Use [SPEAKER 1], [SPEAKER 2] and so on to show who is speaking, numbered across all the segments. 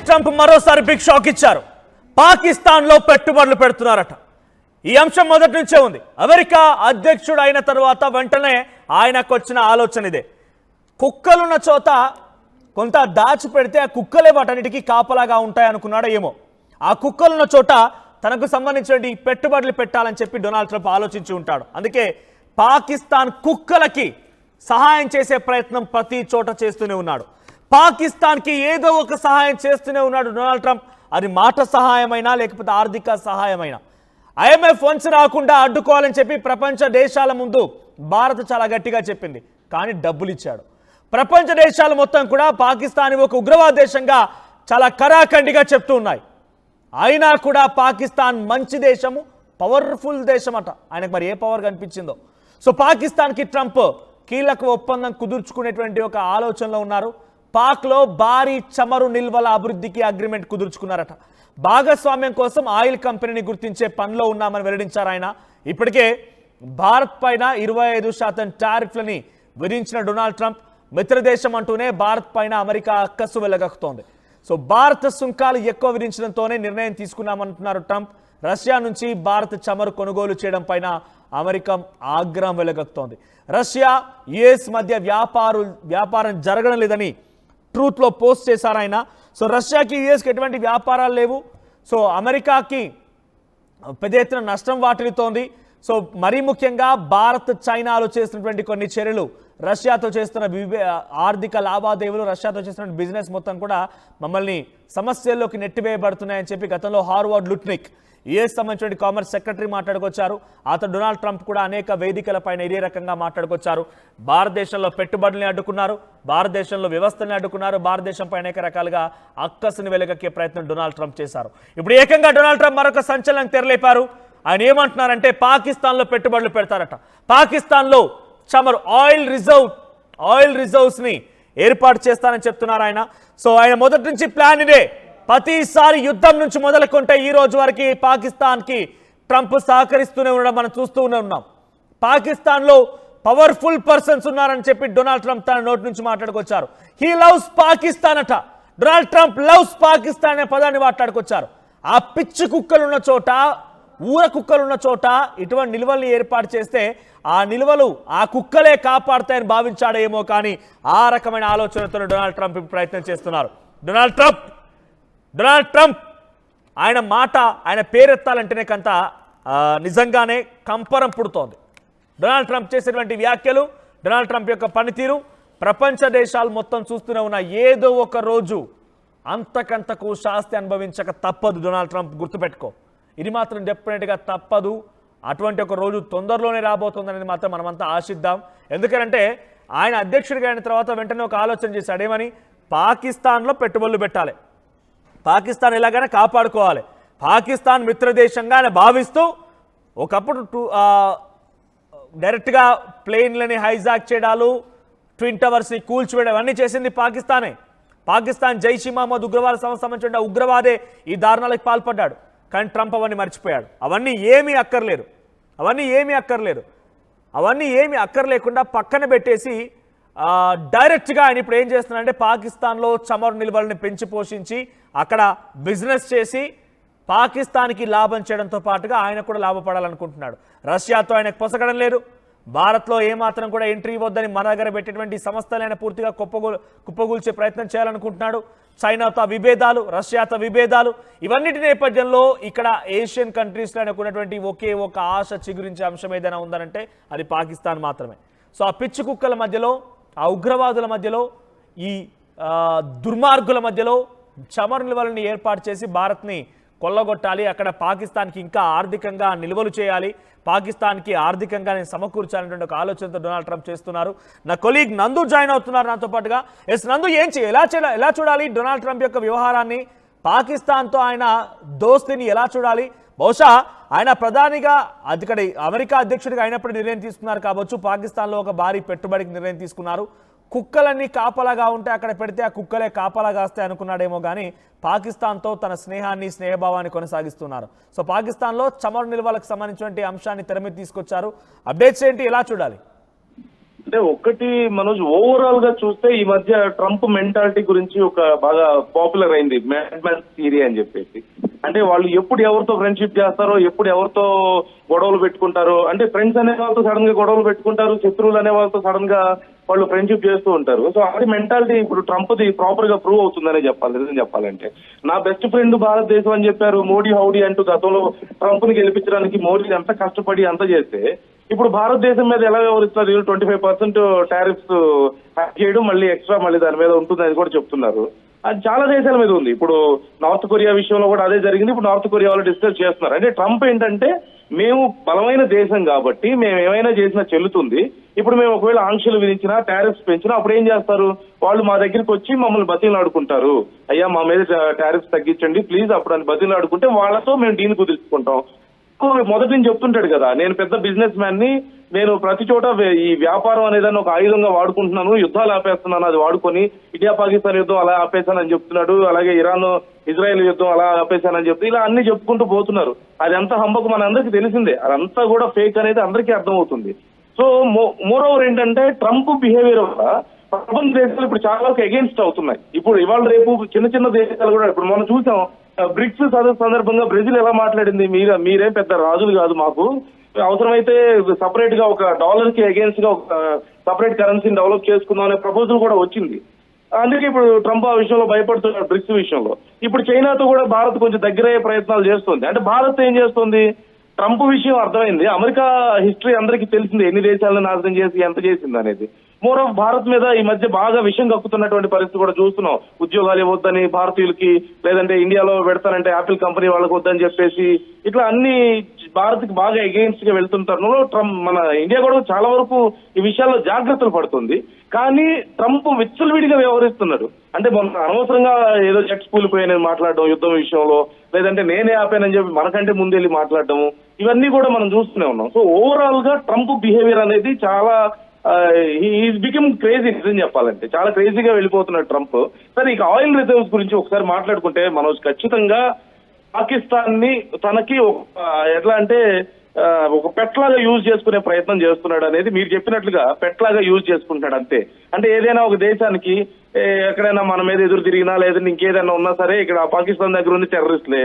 [SPEAKER 1] Trump మరోసారి big shock ఇచ్చారు. పాకిస్తాన్ లో పెట్టుబడులు పెడుతున్నారట. ఈ అంశం మొదటి నుంచే ఉంది. అమెరికా అధ్యక్షుడు అయిన తర్వాత వెంటనే ఆయనకు వచ్చిన ఆలోచన ఇదే. కుక్కలున్న చోట కొంత దాచి పెడితే ఆ కుక్కలే వాటన్నిటికీ కాపలాగా ఉంటాయి అనుకున్నాడో ఏమో. ఆ కుక్కలున్న చోట తనకు సంబంధించిన పెట్టుబడులు పెట్టాలని చెప్పి డొనాల్డ్ ట్రంప్ ఆలోచించి ఉంటాడు. అందుకే పాకిస్తాన్ కుక్కలకి సహాయం చేసే ప్రయత్నం ప్రతి చోట చేస్తూనే ఉన్నాడు. పాకిస్తాన్కి ఏదో ఒక సహాయం చేస్తూనే ఉన్నాడు డొనాల్డ్ ట్రంప్. అది మాట సహాయమైనా లేకపోతే ఆర్థిక సహాయమైనా. IMF ఫండ్స్ రాకుండా అడ్డుకోవాలని చెప్పి ప్రపంచ దేశాల ముందు భారత్ చాలా గట్టిగా చెప్పింది. కానీ డబ్బులు ఇచ్చాడు. ప్రపంచ దేశాలు మొత్తం కూడా పాకిస్తాన్ ఒక ఉగ్రవాద దేశంగా చాలా కరాఖండిగా చెప్తూ ఉన్నాయి. అయినా కూడా పాకిస్తాన్ మంచి దేశము, పవర్ఫుల్ దేశం అట. ఆయనకు మరి ఏ పవర్ కనిపించిందో. సో పాకిస్తాన్కి ట్రంప్ కీలక ఒప్పందం కుదుర్చుకునేటువంటి ఒక ఆలోచనలో ఉన్నారు. పాక్లో భారీ చమురు నిల్వల అభివృద్ధికి అగ్రిమెంట్ కుదుర్చుకున్నారట. భాగస్వామ్యం కోసం ఆయిల్ కంపెనీని గుర్తించే పనిలో ఉన్నామని వెల్లడించారు ఆయన. ఇప్పటికే భారత్ పైన 25% టారిఫ్లని విధించిన డొనాల్డ్ ట్రంప్ మిత్రదేశం అంటూనే భారత్ పైన అమెరికా అక్కసు వెలగక్కుతోంది. సో భారత సుంకాలు ఎక్కువ విధించడంతోనే నిర్ణయం తీసుకున్నామంటున్నారు ట్రంప్. రష్యా నుంచి భారత్ చమురు కొనుగోలు చేయడం పైన అమెరికా ఆగ్రహం వెలగక్కుతోంది. రష్యా యుఎస్ మధ్య వ్యాపారం జరగడం లేదని ట్రూత్లో పోస్ట్ చేశారు ఆయన. సో రష్యాకి యుఎస్కి ఎటువంటి వ్యాపారాలు లేవు. సో అమెరికాకి పెద్ద ఎత్తున నష్టం వాటిల్లుతోంది. సో మరీ ముఖ్యంగా భారత్ చైనాలో చేస్తున్నటువంటి కొన్ని చర్యలు, రష్యాతో చేస్తున్న ఆర్థిక లావాదేవీలు, రష్యాతో చేస్తున్న బిజినెస్ మొత్తం కూడా మమ్మల్ని సమస్యల్లోకి నెట్టివేయబడుతున్నాయని చెప్పి గతంలో హార్వర్డ్ లుట్నిక్ యుఎస్ సంబంధించిన కామర్స్ సెక్రటరీ మాట్లాడుకొచ్చారు. అతను డొనాల్డ్ ట్రంప్ కూడా అనేక వేదికలపైన ఇదే రకంగా మాట్లాడుకొచ్చారు. భారతదేశంలో పెట్టుబడుల్ని అడ్డుకున్నారు, భారతదేశంలో వ్యవస్థల్ని అడ్డుకున్నారు, భారతదేశంపై అనేక రకాలుగా అక్కసుని వెలుగక్కే ప్రయత్నం డొనాల్డ్ ట్రంప్ చేశారు. ఇప్పుడు ఏకంగా డొనాల్డ్ ట్రంప్ మరొక సంచలనం తెరలేపారు. ఆయన ఏమంటున్నారంటే పాకిస్తాన్లో పెట్టుబడులు పెడతారట. పాకిస్తాన్లో చమురు ఆయిల్ రిజర్వ్స్ని ఏర్పాటు చేస్తానని చెప్తున్నారు ఆయన. సో ఆయన మొదటి నుంచి ప్లాన్ ఇదే. ప్రతిసారి యుద్ధం నుంచి మొదలుకుంటే ఈ రోజు వరకు పాకిస్తాన్కి ట్రంప్ సహకరిస్తూనే ఉండడం మనం చూస్తూనే ఉన్నాం. పాకిస్తాన్లో పవర్ఫుల్ పర్సన్స్ ఉన్నారని చెప్పి డొనాల్డ్ ట్రంప్ తన నోటి నుంచి మాట్లాడుకొచ్చారు. హీ లవ్స్ పాకిస్తాన్ అట. డొనాల్డ్ ట్రంప్ లవ్స్ పాకిస్తాన్ అనే పదాన్ని మాట్లాడుకొచ్చారు. ఆ పిచ్చి కుక్కలున్న చోట, ఊర కుక్కలున్న చోట ఇటువంటి నిల్వల్ని ఏర్పాటు చేస్తే ఆ నిల్వలు ఆ కుక్కలే కాపాడుతాయని భావించాడేమో. కానీ ఆ రకమైన ఆలోచనతో డొనాల్డ్ ట్రంప్ ప్రయత్నం చేస్తున్నారు. డొనాల్డ్ ట్రంప్ ఆయన మాట, ఆయన పేరెత్తాలంటేనే కొంత నిజంగానే కంపరం పుడుతోంది. డొనాల్డ్ ట్రంప్ చేసేటువంటి వ్యాఖ్యలు, డొనాల్డ్ ట్రంప్ యొక్క పనితీరు ప్రపంచ దేశాలు మొత్తం చూస్తూనే ఉన్న ఏదో ఒక రోజు అంతకంతకు శాస్తి అనుభవించక తప్పదు. డొనాల్డ్ ట్రంప్ గుర్తుపెట్టుకో, ఇది మాత్రం డెఫినెట్గా తప్పదు. అటువంటి ఒక రోజు తొందరలోనే రాబోతుందనేది మాత్రం మనమంతా ఆశిద్దాం. ఎందుకంటే ఆయన అధ్యక్షుడిగా అయిన తర్వాత వెంటనే ఒక ఆలోచన చేశాడు. ఏమని? పాకిస్తాన్లో పెట్టుబడులు పెట్టాలి, పాకిస్తాన్ ఎలాగైనా కాపాడుకోవాలి, పాకిస్తాన్ మిత్రదేశంగా ఆయన భావిస్తూ ఒకప్పుడు డైరెక్ట్గా ప్లేన్లని హైజాక్ చేయడాలు, ట్విన్ టవర్స్ని కూల్చివేయడం అన్నీ చేసింది పాకిస్తానే. పాకిస్తాన్ జైష్ ఈ మహమ్మద్ ఉగ్రవాద సంస్థ సంబంధించిన ఉగ్రవాదే ఈ దారుణాలకు పాల్పడ్డాడు. కానీ ట్రంప్ అవన్నీ మర్చిపోయాడు. అవన్నీ ఏమీ అక్కర్లేకుండా పక్కన పెట్టేసి డైరెక్ట్గా ఆయన ఇప్పుడు ఏం చేస్తున్నారంటే పాకిస్తాన్లో చమురు నిల్వల్ని పెంచి పోషించి అక్కడ బిజినెస్ చేసి పాకిస్తాన్కి లాభం చేయడంతో పాటుగా ఆయన కూడా లాభపడాలనుకుంటున్నాడు. రష్యాతో ఆయనకు పొసగడం లేదు. భారత్లో ఏమాత్రం కూడా ఎంట్రీ ఇవ్వద్దని మన దగ్గర పెట్టేటువంటి సంస్థలైన పూర్తిగా కుప్పగూల్చే ప్రయత్నం చేయాలనుకుంటున్నాడు. చైనాతో విభేదాలు, రష్యాతో విభేదాలు, ఇవన్నిటి నేపథ్యంలో ఇక్కడ ఏషియన్ కంట్రీస్లో ఉన్నటువంటి ఒకే ఒక ఆశ చిగురించే అంశం ఏదైనా ఉందనంటే అది పాకిస్తాన్ మాత్రమే. సో ఆ పిచ్చి కుక్కల మధ్యలో, ఆ ఉగ్రవాదుల మధ్యలో, ఈ దుర్మార్గుల మధ్యలో చమురు నిల్వలని ఏర్పాటు చేసి భారత్ని కొల్లగొట్టాలి, అక్కడ పాకిస్తాన్కి ఇంకా ఆర్థికంగా నిల్వలు చేయాలి, పాకిస్తాన్కి ఆర్థికంగా నేను సమకూర్చాలనేటువంటి ఒక ఆలోచనతో డొనాల్డ్ ట్రంప్ చేస్తున్నారు. నా కొలీగ్ నందు జాయిన్ అవుతున్నారు నాతో పాటుగా. నందు, ఎలా చూడాలి డొనాల్డ్ ట్రంప్ యొక్క వ్యవహారాన్ని? పాకిస్తాన్తో ఆయన దోస్తిని ఎలా చూడాలి? బహుశా ఆయన ప్రధానిగా ఇక్కడ అమెరికా అధ్యక్షుడిగా అయినప్పుడు నిర్ణయం తీసుకున్నారు కావచ్చు, పాకిస్తాన్లో ఒక భారీ పెట్టుబడికి నిర్ణయం తీసుకున్నారు. కుక్కలన్నీ కాపలాగా ఉంటే అక్కడ పెడితే ఆ కుక్కలే కాపలాగా వస్తాయి అనుకున్నాడేమో. కానీ పాకిస్తాన్తో తన స్నేహభావాన్ని కొనసాగిస్తున్నారు. సో పాకిస్తాన్లో చమురు నిల్వలకు సంబంధించినటువంటి అంశాన్ని తెర మీద తీసుకొచ్చారు. అప్డేట్స్ ఏంటి, ఎలా చూడాలి?
[SPEAKER 2] అంటే ఒక్కటి మనోజ్, ఓవరాల్ గా చూస్తే ఈ మధ్య ట్రంప్ మెంటాలిటీ గురించి ఒక బాగా పాపులర్ అయింది, మ్యాడ్ మ్యాన్ థియరీ అని చెప్పేసి. అంటే వాళ్ళు ఎప్పుడు ఎవరితో ఫ్రెండ్షిప్ చేస్తారో, ఎప్పుడు ఎవరితో గొడవలు పెట్టుకుంటారో, అంటే ఫ్రెండ్స్ అనే వాళ్ళతో సడన్ గా గొడవలు పెట్టుకుంటారు, శత్రువులు అనే వాళ్ళతో సడన్ గా వాళ్ళు ఫ్రెండ్షిప్ చేస్తూ ఉంటారు. సో అది మెంటాలిటీ ఇప్పుడు ట్రంప్ ది ప్రాపర్ గా ప్రూవ్ అవుతుందనే చెప్పాలి. నిజం చెప్పాలంటే నా బెస్ట్ ఫ్రెండ్ భారతదేశం అని చెప్పారు, మోడీ హౌడీ అంటూ గతంలో ట్రంప్ ని గెలిపించడానికి మోడీ ఎంత కష్టపడి అంత చేస్తే ఇప్పుడు భారతదేశం మీద ఎలా వ్యవహరిస్తారు? 25% టారిఫ్స్ చేయడం, మళ్ళీ ఎక్స్ట్రా మళ్ళీ దాని మీద ఉంటుందని కూడా చెప్తున్నారు. అది చాలా దేశాల మీద ఉంది. ఇప్పుడు నార్త్ కొరియా విషయంలో కూడా అదే జరిగింది. ఇప్పుడు నార్త్ కొరియా వాళ్ళు డిస్కస్ చేస్తున్నారు. అంటే ట్రంప్ ఏంటంటే, మేము బలమైన దేశం కాబట్టి మేము ఏమైనా చేసినా చెల్లుతుంది, ఇప్పుడు మేము ఒకవేళ ఆంక్షలు విధించినా టారిఫ్స్ పెంచినా అప్పుడు ఏం చేస్తారు? వాళ్ళు మా దగ్గరికి వచ్చి మమ్మల్ని బతిలాడుకుంటారు, అయ్యా మా మీద టారిఫ్స్ తగ్గించండి ప్లీజ్, అప్పుడు అని బతిలాడుకుంటే వాళ్ళతో మేము డీల్ కుదుర్చుకుంటాం. మొదటి నుంచి చెప్తుంటాడు కదా, నేను పెద్ద బిజినెస్ మ్యాన్ ని, నేను ప్రతి చోట ఈ వ్యాపారం అనేదాన్ని ఒక ఆయుధంగా వాడుకుంటున్నాను, యుద్ధాలు ఆపేస్తున్నాను, అది వాడుకొని ఇండియా పాకిస్తాన్ యుద్ధం అలా ఆపేశానని చెప్తున్నాడు, అలాగే ఇరాన్ ఇజ్రాయెల్ యుద్ధం అలా ఆపేశానని చెప్తూ ఇలా అన్ని చెప్పుకుంటూ పోతున్నారు. అది ఎంత హంబకు మన అందరికీ తెలిసిందే, అదంతా కూడా ఫేక్ అనేది అందరికీ అర్థమవుతుంది. సో మోర్ ఓవర్ ఏంటంటే ట్రంప్ బిహేవియర్ వల్ల ప్రపంచ దేశాలు ఇప్పుడు చాలా వరకు అగేన్స్ట్ అవుతున్నాయి. ఇప్పుడు ఇవాళ రేపు చిన్న చిన్న దేశాలు కూడా, ఇప్పుడు మనం చూసాం బ్రిక్స్ సదస్సు సందర్భంగా బ్రెజిల్ ఎలా మాట్లాడింది, మీరేం పెద్ద రాజులు కాదు, మాకు అవసరమైతే సపరేట్ గా ఒక డాలర్ కి అగేన్స్ట్ గా ఒక సపరేట్ కరెన్సీని డెవలప్ చేసుకుందాం అనే ప్రపోజల్ కూడా వచ్చింది. అందుకే ఇప్పుడు ట్రంప్ ఆ విషయంలో భయపడుతున్నారు బ్రిక్స్ విషయంలో. ఇప్పుడు చైనాతో కూడా భారత్ కొంచెం దగ్గరయ్యే ప్రయత్నాలు చేస్తుంది. అంటే భారత్ ఏం చేస్తుంది? ట్రంప్ విషయం అర్థమైంది, అమెరికా హిస్టరీ అందరికీ తెలిసింది, ఎన్ని దేశాలను నాశనం చేసి ఎంత చేసింది అనేది. మోర్ ఆఫ్ భారత్ మీద ఈ మధ్య బాగా విషయం కక్కుతున్నటువంటి పరిస్థితి కూడా చూస్తున్నాం. ఉద్యోగాలు ఇవ్వద్దని భారతీయులకి, లేదంటే ఇండియాలో పెడతానంటే యాపిల్ కంపెనీ వాళ్ళకి వద్దని చెప్పేసి, ఇట్లా అన్ని భారత్ కి బాగా అగెయిన్స్ట్ గా వెళ్తున్న తరుణంలో ట్రంప్, మన ఇండియా కూడా చాలా వరకు ఈ విషయాల్లో జాగ్రత్తలు పడుతుంది. కానీ ట్రంప్ విచ్చలవిడిగా వ్యవహరిస్తున్నాడు. అంటే మొన్న అనవసరంగా ఏదో జెట్స్ కూలిపోయానని మాట్లాడడం యుద్ధం విషయంలో, లేదంటే నేనే ఆపానని చెప్పి మనకంటే ముందెళ్ళి మాట్లాడటము, ఇవన్నీ కూడా మనం చూస్తూనే ఉన్నాం. సో ఓవరాల్ గా ట్రంప్ బిహేవియర్ అనేది చాలా ఈజ్ బికమ్ క్రేజీ. నిజం చెప్పాలంటే చాలా క్రేజీగా వెళ్ళిపోతున్నాడు ట్రంప్. సరే, ఇక ఆయిల్ రిజర్వ్స్ గురించి ఒకసారి మాట్లాడుకుంటే మనోజ్, ఖచ్చితంగా పాకిస్తాన్ ని తనకి ఎట్లా అంటే ఒక పెట్లాగా యూజ్ చేసుకునే ప్రయత్నం చేస్తున్నాడు అనేది మీరు చెప్పినట్లుగా పెట్లాగా యూజ్ చేసుకుంటున్నాడు అంతే. అంటే ఏదైనా ఒక దేశానికి ఎక్కడైనా మన మీద ఎదురు తిరిగినా లేదంటే ఇంకేదైనా ఉన్నా సరే, ఇక్కడ పాకిస్తాన్ దగ్గర ఉంది టెర్రరిస్టులే,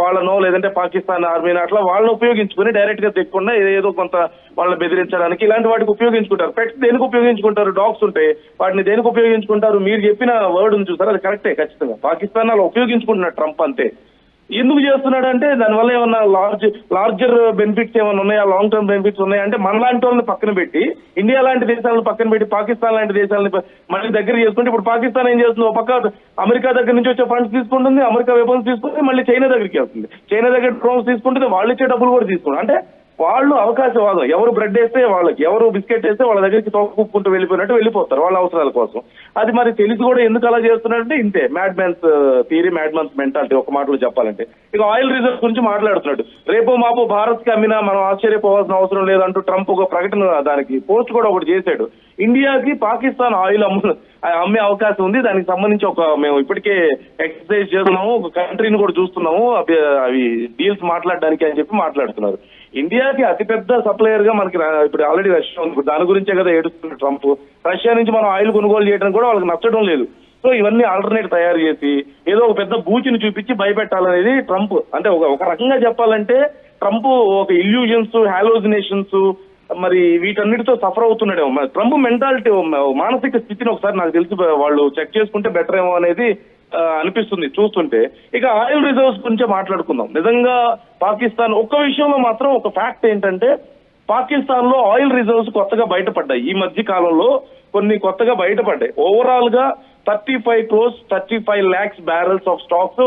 [SPEAKER 2] వాళ్ళనో లేదంటే పాకిస్తాన్ ఆర్మీని అట్లా వాళ్ళని ఉపయోగించుకుని డైరెక్ట్ గా తెక్కకుండా ఏదో కొంత వాళ్ళని బెదిరించడానికి ఇలాంటి వాటికి ఉపయోగించుకుంటారు. పెట్స్ దేనికి ఉపయోగించుకుంటారు? డాగ్స్ ఉంటాయి, వాటిని దేనికి ఉపయోగించుకుంటారు? మీరు చెప్పిన వర్డ్ ఉంది చూసారు, అది కరెక్టే. ఖచ్చితంగా పాకిస్తాన్ అలా ఉపయోగించుకుంటున్నాడు ట్రంప్ అంతే. ఎందుకు చేస్తున్నాడు అంటే దానివల్ల ఏమన్నా లార్జర్ బెనిఫిట్స్ ఏమైనా ఉన్నాయా, లాంగ్ టర్మ్ బెనిఫిట్స్ ఉన్నాయా అంటే మన లాంటి వాళ్ళని పక్కన పెట్టి, ఇండియా లాంటి దేశాలను పక్కన పెట్టి పాకిస్తాన్ లాంటి దేశాలని మళ్ళీ దగ్గర చేసుకుంటే, ఇప్పుడు పాకిస్తాన్ ఏం చేస్తుంది? ఒక పక్క అమెరికా దగ్గర నుంచి వచ్చే ఫండ్స్ తీసుకుంటుంది, అమెరికా వెపన్స్ తీసుకుంటుంది, మళ్ళీ చైనా దగ్గరికి వెళ్తుంది, చైనా దగ్గర డ్రోన్స్ తీసుకుంటుంది, వాళ్ళు ఇచ్చే డబ్బులు కూడా తీసుకుంటారు. అంటే వాళ్ళు అవకాశవాదం, ఎవరు బ్రెడ్ వేస్తే వాళ్ళకి, ఎవరు బిస్కెట్ వేస్తే వాళ్ళ దగ్గరికి తోకుకుంటూ వెళ్ళిపోయినట్టు వెళ్ళిపోతారు వాళ్ళ అవసరాల కోసం. అది మరి తెలిసి కూడా ఎందుకు అలా చేస్తున్నారంటే ఇంతే, mad man's theory, mad man's mentality ఒక మాటలో చెప్పాలంటే. ఇక ఆయిల్ రిజర్వ్స్ గురించి మాట్లాడుతున్నాడు. రేపో మాపో భారత్ కి అమ్మినా మనం ఆశ్చర్యపోవాల్సిన అవసరం లేదంటూ ట్రంప్ ఒక ప్రకటన, దానికి పోస్ట్ కూడా ఒకటి చేశాడు. ఇండియాకి పాకిస్తాన్ ఆయిల్ అమ్మే అవకాశం ఉంది, దానికి సంబంధించి మేము ఇప్పటికే ఎక్సర్సైజ్ చేస్తున్నాము, ఒక కంట్రీని కూడా చూస్తున్నాము అవి డీల్స్ మాట్లాడడానికి అని చెప్పి మాట్లాడుతున్నారు. ఇండియాకి అతిపెద్ద సప్లయర్ గా మనకి ఇప్పుడు ఆల్రెడీ రష్యా ఉంది, దాని గురించే కదా ఏడుస్తున్నారు ట్రంప్. రష్యా నుంచి మనం ఆయిల్ కొనుగోలు చేయడం కూడా వాళ్ళకి నచ్చడం లేదు. సో ఇవన్నీ ఆల్టర్నేట్ తయారు చేసి ఏదో ఒక పెద్ద బూచిని చూపించి భయపెట్టాలనేది ట్రంప్. అంటే ఒక రకంగా చెప్పాలంటే ట్రంప్ ఒక ఇల్యూజన్స్, హాలోజినేషన్స్, మరి వీటన్నిటితో సఫర్ అవుతున్నాడేమో. ట్రంప్ మెంటాలిటీ, మానసిక స్థితిని ఒకసారి నాకు తెలిసి వాళ్ళు చెక్ చేసుకుంటే బెటర్ ఏమో అనేది అనిపిస్తుంది చూస్తుంటే. ఇక ఆయిల్ రిజర్వ్స్ గురించే మాట్లాడుకుందాం. నిజంగా పాకిస్తాన్ ఒక్క విషయంలో మాత్రం ఒక ఫ్యాక్ట్ ఏంటంటే, పాకిస్తాన్ లో ఆయిల్ రిజర్వ్స్ కొత్తగా బయటపడ్డాయి. ఈ మధ్య కాలంలో కొన్ని కొత్తగా బయటపడ్డాయి. ఓవరాల్ గా 35 lakhs barrels of stocks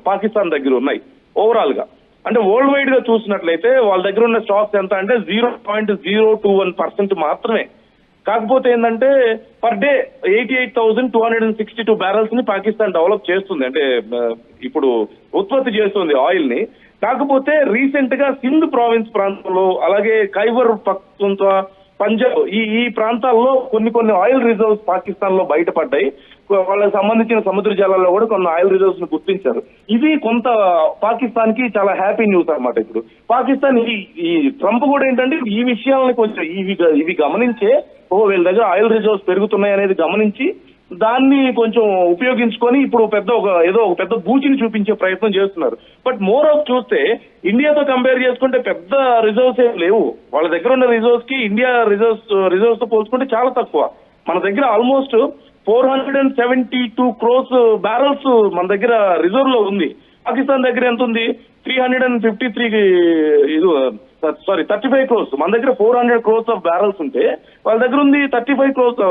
[SPEAKER 2] Pakistan దగ్గర ఉన్నాయి ఓవరాల్ గా. అంటే వరల్డ్ వైడ్ గా చూసినట్లయితే వాళ్ళ దగ్గర ఉన్న స్టాక్స్ ఎంత అంటే 0.021% మాత్రమే. కాకపోతే ఏంటంటే పర్ డే 88,262 barrels ని పాకిస్తాన్ డెవలప్ చేస్తుంది, అంటే ఇప్పుడు ఉత్పత్తి చేస్తుంది ఆయిల్ ని. కాకపోతే రీసెంట్ గా సింధ్ ప్రావిన్స్ ప్రాంతంలో, అలాగే ఖైబర్ పఖ్తూన్ఖ్వా పంజాబ్ ఈ ప్రాంతాల్లో కొన్ని ఆయిల్ రిజర్వ్స్ పాకిస్తాన్ లో బయటపడ్డాయి. వాళ్ళకి సంబంధించిన సముద్ర జలాల్లో కూడా కొన్ని ఆయిల్ రిజర్వ్స్ ను గుర్తించారు. ఇది కొంత పాకిస్తాన్ కి చాలా హ్యాపీ న్యూస్ అన్నమాట. ఇప్పుడు పాకిస్తాన్ ఈ ట్రంప్ కూడా ఏంటంటే ఈ విషయాలని కొంచెం ఇవి గమనించే వీళ్ళ దగ్గర ఆయిల్ రిజర్వ్స్ పెరుగుతున్నాయి అనేది గమనించి దాన్ని కొంచెం ఉపయోగించుకొని ఇప్పుడు ఏదో ఒక పెద్ద బూచిని చూపించే ప్రయత్నం చేస్తున్నారు. బట్ మోర్ ఆఫ్ చూస్తే ఇండియాతో కంపేర్ చేసుకుంటే పెద్ద రిజర్వ్స్ ఏం లేవు. వాళ్ళ దగ్గర ఉన్న రిజర్వ్స్ కి ఇండియా రిజర్వ్స్ తో పోల్చుకుంటే చాలా తక్కువ. మన దగ్గర ఆల్మోస్ట్ 472 crores బ్యారల్స్ మన దగ్గర రిజర్వ్ లో ఉంది. పాకిస్తాన్ దగ్గర ఎంత ఉంది? 35 crores. మన దగ్గర 400 crores ఆఫ్ బ్యారల్స్ ఉంటే వాళ్ళ దగ్గర ఉంది 35 crores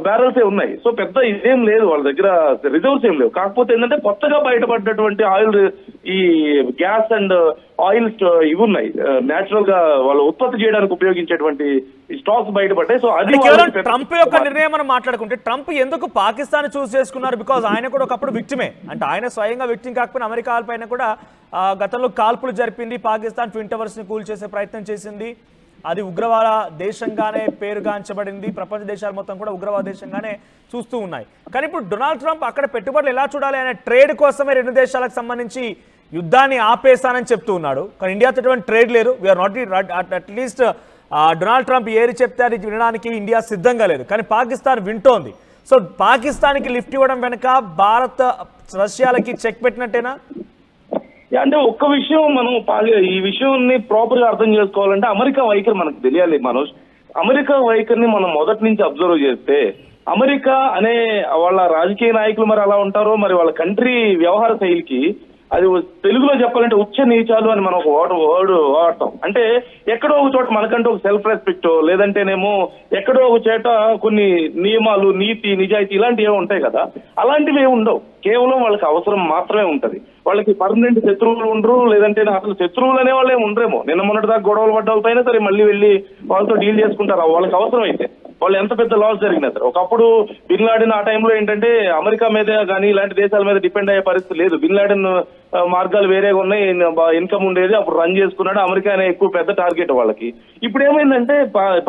[SPEAKER 2] బ్యారల్సే ఉన్నాయి. సో పెద్ద ఇదేం లేదు, వాళ్ళ దగ్గర రిజర్వ్స్ ఏం లేవు. కాకపోతే ఏంటంటే కొత్తగా బయటపడ్డటువంటి ఆయిల్, ఈ గ్యాస్ అండ్ ఆయిల్ ఇవి ఉన్నాయి, నేచురల్ గా వాళ్ళు ఉత్పత్తి చేయడానికి ఉపయోగించేటువంటి స్టాక్స్ బయటపడ్డాయి. సో అది
[SPEAKER 1] ట్రంప్ యొక్క నిర్ణయం మనం మాట్లాడుకుంటే ట్రంప్ ఎందుకు పాకిస్తాన్ చూస్ చేసుకున్నారు? బికాజ్ ఆయన కూడా ఒకప్పుడు విక్టిమే, అంటే ఆయన స్వయంగా విక్టిమ్ కాకపోయినా అమెరికా పైన కూడా గతంలో కాల్పులు జరిపింది. పాకిస్తాన్ ట్విన్ టవర్స్ ని కూల్ చేసే ప్రయత్నం చేసింది. అది ఉగ్రవాద దేశంగానే పేరుగాంచబడింది. ప్రపంచ దేశాలు మొత్తం కూడా ఉగ్రవాద దేశంగానే చూస్తూ ఉన్నాయి. కానీ ఇప్పుడు డొనాల్డ్ ట్రంప్ అక్కడ పెట్టుబడులు ఎలా చూడాలి అనే ట్రేడ్ కోసమే రెండు దేశాలకు సంబంధించి యుద్ధాన్ని ఆపేస్తానని చెప్తూ ఉన్నాడు. కానీ ఇండియాతో ఎటువంటి ట్రేడ్ లేదు. We are not at least Donald Trump ఏది చెప్తే అది వినడానికి ఇండియా సిద్ధంగా లేదు. కానీ పాకిస్తాన్ వింటోంది. సో పాకిస్తాన్కి లిఫ్ట్ ఇవ్వడం వెనుక భారత్ రష్యాలకి చెక్ పెట్టినట్టేనా?
[SPEAKER 2] అంటే ఒక్క విషయం మనం ఈ విషయాన్ని ప్రాపర్ గా అర్థం చేసుకోవాలంటే అమెరికా వైఖరి మనకు తెలియాలి. మనోజ్, అమెరికా వైఖరిని మనం మొదటి నుంచి అబ్జర్వ్ చేస్తే అమెరికా అనే వాళ్ళ రాజకీయ నాయకులు మరి అలా ఉంటారో, మరి వాళ్ళ కంట్రీ వ్యవహార శైలికి అది తెలుగులో చెప్పాలంటే ఉచ్చ నీచాలు అని మనం ఒక వర్డ్ వాడతాం. అంటే ఎక్కడో ఒక చోట మనకంటే ఒక సెల్ఫ్ రెస్పెక్ట్, లేదంటేనేమో ఎక్కడో ఒక చోట కొన్ని నియమాలు, నీతి, నిజాయితీ ఇలాంటివి ఉంటాయి కదా, అలాంటివి ఏమి ఉండవు. కేవలం వాళ్ళకి అవసరం మాత్రమే ఉంటది. వాళ్ళకి పర్మనెంట్ శత్రువులు ఉండరు, లేదంటే అసలు శత్రువులు అనే వాళ్ళే ఉండరేమో. నిన్న మొన్నటి దాకా గొడవలు పడ్డవుతాయినా సరే మళ్ళీ వెళ్ళి వాళ్ళతో డీల్ చేసుకుంటారు వాళ్ళకి అవసరం అయితే. వాళ్ళు ఎంత పెద్ద లాస్ జరిగినా సరే. ఒకప్పుడు బిన్ లాడెన్ ఆ టైంలో ఏంటంటే అమెరికా మీద కానీ ఇలాంటి దేశాల మీద డిపెండ్ అయ్యే పరిస్థితి లేదు. బిన్ లాడెన్ మార్గాలు వేరేగా ఉన్నాయి, ఇన్కమ్ ఉండేది, అప్పుడు రన్ చేసుకున్నాడు. అమెరికా అనే ఎక్కువ పెద్ద టార్గెట్ వాళ్ళకి. ఇప్పుడు ఏమైందంటే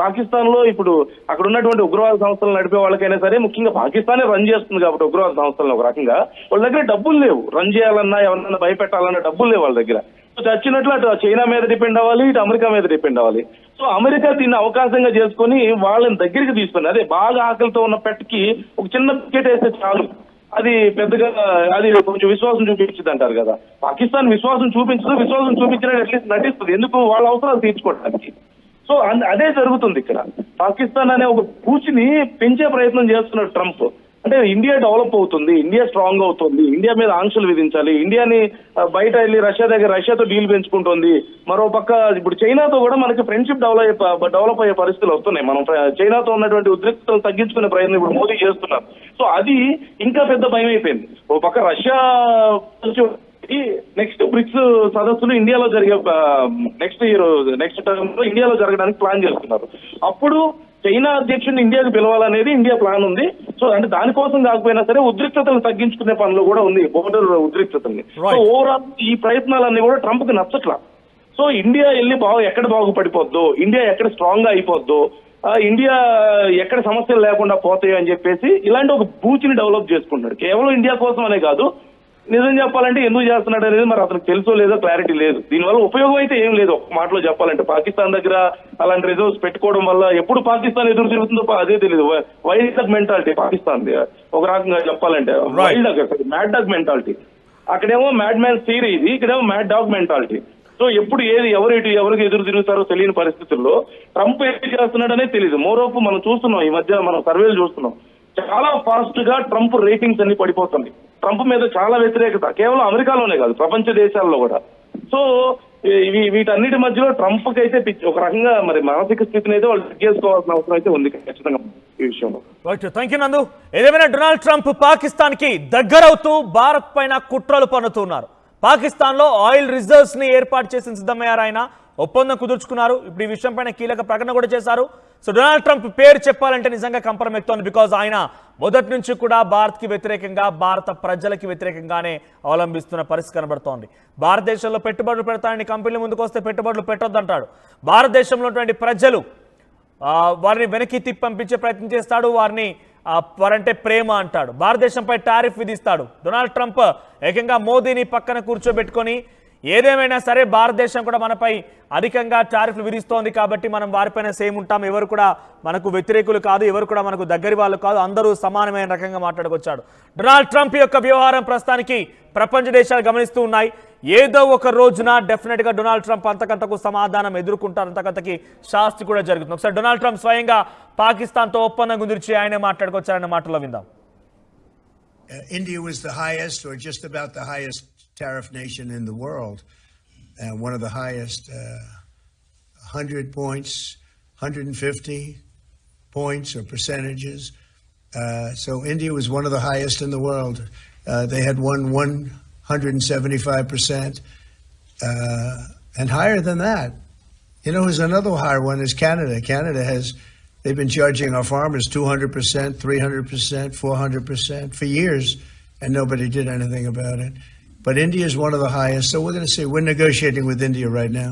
[SPEAKER 2] పాకిస్తాన్ లో ఇప్పుడు అక్కడ ఉన్నటువంటి ఉగ్రవాద సంస్థలు నడిపే వాళ్ళకైనా సరే, ముఖ్యంగా పాకిస్తానే రన్ చేస్తుంది కాబట్టి ఉగ్రవాద సంస్థలను ఒక రకంగా వాళ్ళ దగ్గర డబ్బులు లేవు. రన్ చేయాలన్నా ఎవరన్నా భయపెట్టాలన్నా డబ్బులు లేవు వాళ్ళ దగ్గర. చచ్చినట్లు అటు చైనా మీద డిపెండ్ అవ్వాలి, ఇటు అమెరికా మీద డిపెండ్ అవ్వాలి. సో అమెరికా దీన్ని అవకాశంగా చేసుకుని వాళ్ళని దగ్గరికి తీసుకుని, అదే బాగా ఆకలితో ఉన్న పెట్టకి ఒక చిన్న పికెట్ వేస్తే చాలు, అది పెద్దగా అది కొంచెం విశ్వాసం చూపించింది అంటారు కదా. పాకిస్తాన్ విశ్వాసం చూపించినట్టు అట్లీస్ట్ నటిస్తుంది. ఎందుకు? వాళ్ళ అవసరాలు తీర్చుకోవడానికి. సో అదే జరుగుతుంది ఇక్కడ. పాకిస్తాన్ అనే ఒక పూచిని పెంచే ప్రయత్నం చేస్తున్నాడు ట్రంప్. అంటే ఇండియా డెవలప్ అవుతుంది, ఇండియా స్ట్రాంగ్ అవుతుంది, ఇండియా మీద ఆంక్షలు విధించాలి, ఇండియాని బయట వెళ్ళి రష్యాతో డీల్ పెంచుకుంటుంది. మరో పక్క ఇప్పుడు చైనాతో కూడా మనకి ఫ్రెండ్షిప్ డెవలప్ అయ్యే పరిస్థితులు వస్తున్నాయి. మనం చైనాతో ఉన్నటువంటి ఉద్రిక్తతలు తగ్గించుకునే ప్రయత్నం ఇప్పుడు మోదీ చేస్తున్నారు. సో అది ఇంకా పెద్ద భయం అయిపోయింది. ఓ పక్క రష్యా నెక్స్ట్ బ్రిక్స్ సదస్సులు ఇండియాలో జరిగే నెక్స్ట్ టర్మ్ లో ఇండియాలో జరగడానికి ప్లాన్ చేస్తున్నారు. అప్పుడు చైనా అధ్యక్షుడిని ఇండియాకి పిలవాలనేది ఇండియా ప్లాన్ ఉంది. సో అంటే దానికోసం కాకపోయినా సరే ఉద్రిక్తతలు తగ్గించుకునే పనిలో కూడా ఉంది, బోర్డర్ ఉద్రిక్తతల్ని. సో ఓవరాల్ ఈ ప్రయత్నాలన్నీ కూడా ట్రంప్ కి నచ్చట్లా. సో ఇండియా వెళ్ళి ఎక్కడ బాగుపడిపోద్దో, ఇండియా ఎక్కడ స్ట్రాంగ్ గా అయిపోద్దో, ఇండియా ఎక్కడ సమస్యలు లేకుండా పోతాయో అని చెప్పేసి ఇలాంటి ఒక బూచిని డెవలప్ చేసుకుంటాడు. కేవలం ఇండియా కోసం అనే కాదు, నిజం చెప్పాలంటే ఎందుకు చేస్తున్నాడు అనేది మరి అతనికి తెలుసో లేదో క్లారిటీ లేదు. దీనివల్ల ఉపయోగం అయితే ఏం లేదు. ఒక మాటలో చెప్పాలంటే పాకిస్తాన్ దగ్గర అలాంటి రిజర్వ్స్ పెట్టుకోవడం వల్ల ఎప్పుడు పాకిస్తాన్ ఎదురు తిరుగుతుందో అదే తెలియదు. వైల్డ్ డాగ్ మెంటాలిటీ పాకిస్తాన్, ఒక రకంగా చెప్పాలంటే మ్యాడ్ డాగ్ మెంటాలిటీ. అక్కడేమో మ్యాడ్ మ్యాన్ థియరీ ఇది, ఇక్కడేమో మ్యాడ్ డాగ్ మెంటాలిటీ. సో ఎప్పుడు ఎవరికి ఎదురు తిరుగుతారో తెలియని పరిస్థితుల్లో ట్రంప్ ఏం చేస్తున్నాడనే తెలియదు. మోరోపు మనం చూస్తున్నాం, ఈ మధ్య మనం సర్వేలు చూస్తున్నాం, చాలా ఫాస్ట్ గా ట్రంప్ రేటింగ్స్ అన్ని పడిపోతుంది. ట్రంప్ మీద చాలా వ్యతిరేకత కేవలం అమెరికాలోనే కాదు, ప్రపంచ దేశాల్లో కూడా. సో వీటన్నిటి మధ్యలో ట్రంప్ కి అయితే ఒక రకంగా మరి మానసిక స్థితిని అయితే వాళ్ళు చేసుకోవాల్సిన అవసరం అయితే ఉంది ఖచ్చితంగా ఈ విషయంలో.
[SPEAKER 1] థ్యాంక్ యూ నందు. ఏదేమైనా డొనాల్డ్ ట్రంప్ పాకిస్తాన్ కి దగ్గరవుతూ భారత్ పైన కుట్రలు పన్నుతున్నారు. పాకిస్తాన్ లో ఆయిల్ రిజర్వ్స్ ని ఏర్పాటు చేసిన సిద్ధమయ్యారు. ఆయన ఒప్పందం కుదుర్చుకున్నారు. ఇప్పుడు ఈ విషయం పైన కీలక ప్రకటన కూడా చేశారు. సో డొనాల్డ్ ట్రంప్ పేరు చెప్పాలంటే నిజంగా కంపరం ఎక్కుతోంది. బికాజ్ ఆయన మొదటి నుంచి కూడా భారత్కి వ్యతిరేకంగా, భారత ప్రజలకి వ్యతిరేకంగానే అవలంబిస్తున్న పరిస్థితి కనబడుతోంది. భారతదేశంలో పెట్టుబడులు పెడతానని కంపెనీల ముందుకు వస్తే పెట్టుబడులు పెట్టొద్దంటాడు. భారతదేశంలో ఉన్నటువంటి ప్రజలు వారిని వెనక్కి తిప్పి పంపించే ప్రయత్నం చేస్తాడు. వారంటే ప్రేమ అంటాడు. భారతదేశంపై టారిఫ్ విధిస్తాడు. డొనాల్డ్ ట్రంప్ ఏకంగా మోదీని పక్కన కూర్చోబెట్టుకొని ఏదేమైనా సరే భారతదేశం కూడా మనపై అధికంగా టారిఫ్లు విధిస్తోంది కాబట్టి మనం వారిపైన సేమ్ ఉంటాం, ఎవరు కూడా మనకు వ్యతిరేకులు కాదు, ఎవరు కూడా మనకు దగ్గరి వాళ్ళు కాదు, అందరూ సమానమైన రకంగా మాట్లాడుకొచ్చాడు. డొనాల్డ్ ట్రంప్ యొక్క వ్యవహారం ప్రస్తుతానికి ప్రపంచ దేశాలు గమనిస్తూ ఉన్నాయి. ఏదో ఒక రోజున డెఫినెట్ గా డొనాల్డ్ ట్రంప్ అంతకంతకు సమాధానం ఎదుర్కొంటారు, అంతకంతకి శాస్తి కూడా జరుగుతుంది. ఒకసారి డొనాల్డ్ ట్రంప్ స్వయంగా పాకిస్తాన్తో ఒప్పందం గురించి ఆయన మాట్లాడుకొచ్చారన్న మాటలో విందాం.
[SPEAKER 3] India was the highest, or just about the highest tariff nation in the world, one of the highest, 100 points, 150 points or percentages. So India was one of the highest in the world. They had won 175%, and higher than that. You know, there's another higher one is Canada. They've been charging our farmers 200%, 300%, 400% for years, and nobody did anything about it. But India is one of the highest, so we're going to see. We're negotiating with India right now.